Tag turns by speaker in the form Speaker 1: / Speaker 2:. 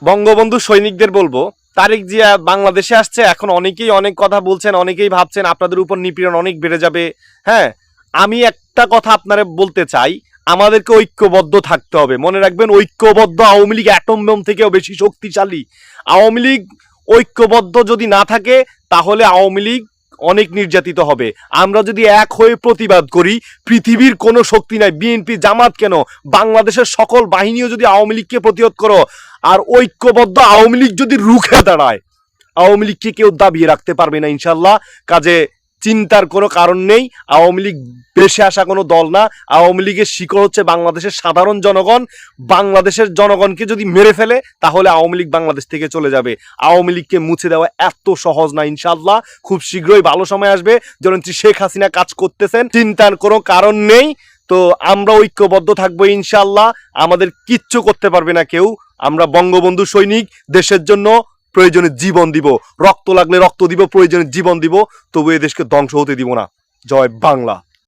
Speaker 1: বঙ্গবন্ধু সৈনিকদের বলবো, তারেক জিয়া বাংলাদেশে আসছে, এখন অনেকেই অনেক কথা বলছেন, অনেকেই ভাবছেন আপনাদের উপর নিপীড়ন অনেক বেড়ে যাবে। হ্যাঁ, আমি একটা কথা আপনারা বলতে চাই, আমাদেরকে ঐক্যবদ্ধ থাকতে হবে। মনে রাখবেন, ঐক্যবদ্ধ আওয়ামী লীগ অ্যাটম বোম থেকেও বেশি শক্তিশালী। আওয়ামী লীগ ঐক্যবদ্ধ যদি না থাকে, তাহলে আওয়ামী লীগ অনেক নির্যাতিত হবে। আমরা যদি এক হয়ে প্রতিবাদ করি, পৃথিবীর কোনো শক্তি নাই, বিএনপি জামাত কেন, বাংলাদেশের সকল বাহিনীও যদি আওয়ামী লীগকে প্রতিহত করো, আর ঐক্যবদ্ধ আওয়ামী লীগ যদি রুখে দাঁড়ায়, আওয়ামী লীগকে কেউ দাবিয়ে রাখতে পারবে না ইনশাল্লাহ। কাজে চিন্তার কোনো কারণ নেই। আওয়ামী লীগ বেশে আসা কোনো দল না। আওয়ামী লীগের শিকড় হচ্ছে বাংলাদেশের সাধারণ জনগণ। বাংলাদেশের জনগণকে যদি মেরে ফেলে, তাহলে আওয়ামী লীগ বাংলাদেশ থেকে চলে যাবে। আওয়ামী লীগকে মুছে দেওয়া এত সহজ না ইনশাল্লাহ। খুব শীঘ্রই ভালো সময় আসবে। জননেত্রী শেখ হাসিনা কাজ করতেছেন, চিন্তার কোনো কারণ নেই। তো আমরা ঐক্যবদ্ধ থাকবো ইনশাল্লাহ। আমাদের কিচ্ছু করতে পারবে না কেউ। আমরা বঙ্গবন্ধু সৈনিক, দেশের জন্য প্রয়োজনে জীবন দিব, রক্ত লাগলে রক্ত দিব, প্রয়োজনে জীবন দিব, তবু এ দেশকে ধ্বংস হতে দিব না। জয় বাংলা।